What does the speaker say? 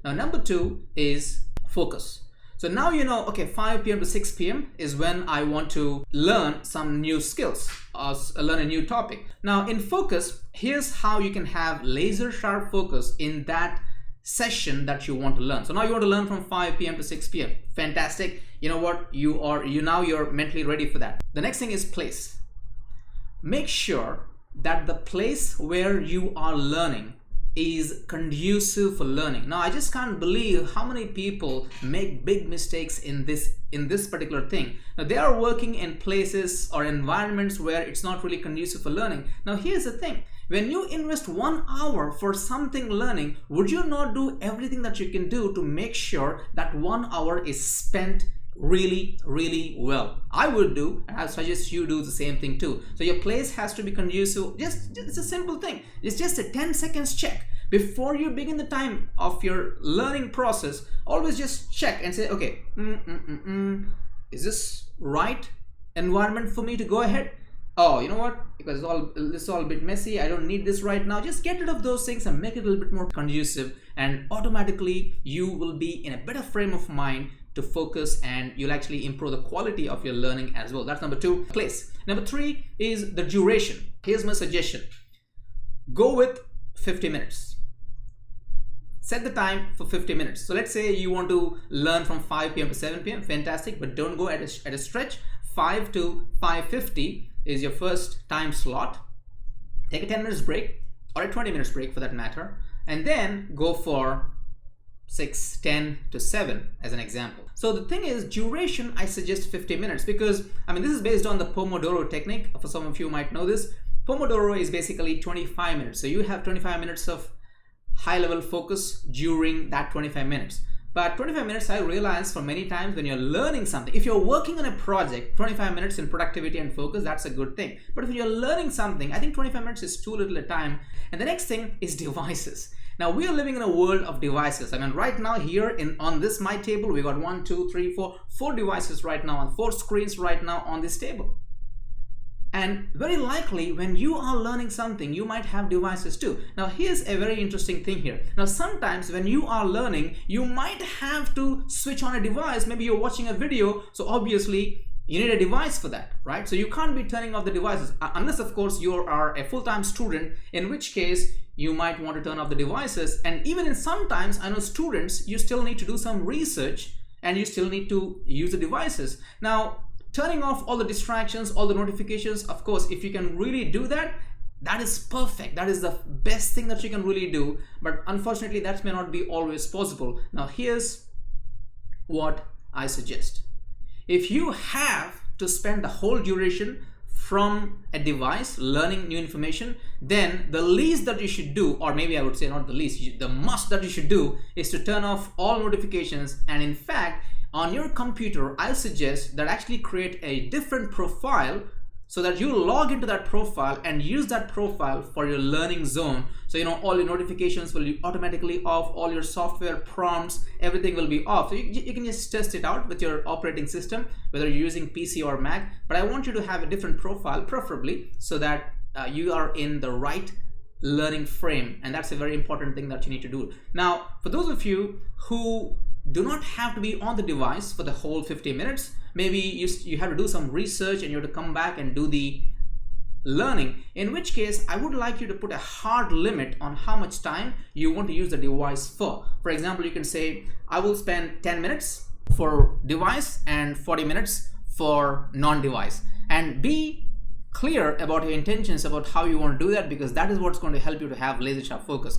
Now, number 2 is focus. So now you know, okay, 5 p.m. to 6 p.m. is when I want to learn some new skills or learn a new topic. Now in focus, here's how you can have laser sharp focus in that session that you want to learn. So now you want to learn from 5 p.m. to 6 p.m. Fantastic. You know what? You're mentally ready for that. The next thing is place. Make sure that the place where you are learning is conducive for learning. Now I just can't believe how many people make big mistakes in this particular thing. Now they are working in places or environments where it's not really conducive for learning. Now here's the thing, when you invest 1 hour for something learning, would you not do everything that you can do to make sure that 1 hour is spent really well? I would do, and I suggest you do the same thing too. So your place has to be conducive. It's a simple thing. It's just a 10 seconds check before you begin the time of your learning process. Always just check and say, okay, is this right environment for me to go ahead? Oh, you know what, because this is all a bit messy, I don't need this right now. Just get rid of those things and make it a little bit more conducive, and automatically you will be in a better frame of mind to focus, and you'll actually improve the quality of your learning as well. That's number 2, place. Number 3 is the duration. Here's my suggestion. Go with 50 minutes. Set the time for 50 minutes. So let's say you want to learn from 5 p.m. to 7 p.m. Fantastic, but don't go at a stretch. 5 to 5:50 is your first time slot. Take a 10 minutes break, or a 20 minutes break for that matter, and then go for 6:10 to 7 as an example. So the thing is, duration, I suggest 50 minutes because this is based on the Pomodoro technique. For some of you might know this. Pomodoro is basically 25 minutes. So you have 25 minutes of high level focus during that 25 minutes. But 25 minutes, I realize for many times when you're learning something, if you're working on a project, 25 minutes in productivity and focus, that's a good thing. But if you're learning something, I think 25 minutes is too little a time. And the next thing is devices. Now we are living in a world of devices. Right now here on this my table, we got 1, 2, 3, 4 devices right now, and 4 screens right now on this table. And very likely when you are learning something, you might have devices too. Now here's a very interesting thing here. Now sometimes when you are learning, you might have to switch on a device. Maybe you're watching a video, so obviously you need a device for that, right? So you can't be turning off the devices unless of course you are a full-time student, in which case you might want to turn off the devices. And even in sometimes, I know students, you still need to do some research and you still need to use the devices. Now turning off all the distractions, all the notifications, of course, if you can really do that, that is perfect. That is the best thing that you can really do. But unfortunately, that may not be always possible. Now, here's what I suggest. If you have to spend the whole duration from a device learning new information, then the least that you should do, or maybe I would say not the least, the must that you should do is to turn off all notifications. And in fact, on your computer, I suggest that actually create a different profile so that you log into that profile and use that profile for your learning zone. So all your notifications will be automatically off, all your software prompts, everything will be off. So you can just test it out with your operating system, whether you're using PC or Mac. But I want you to have a different profile, preferably, so that you are in the right learning frame. And that's a very important thing that you need to do. Now, for those of you who do not have to be on the device for the whole 50 minutes. Maybe you have to do some research and you have to come back and do the learning, in which case I would like you to put a hard limit on how much time you want to use the device for. For example, you can say, I will spend 10 minutes for device and 40 minutes for non-device, and be clear about your intentions about how you want to do that, because that is what's going to help you to have laser sharp focus.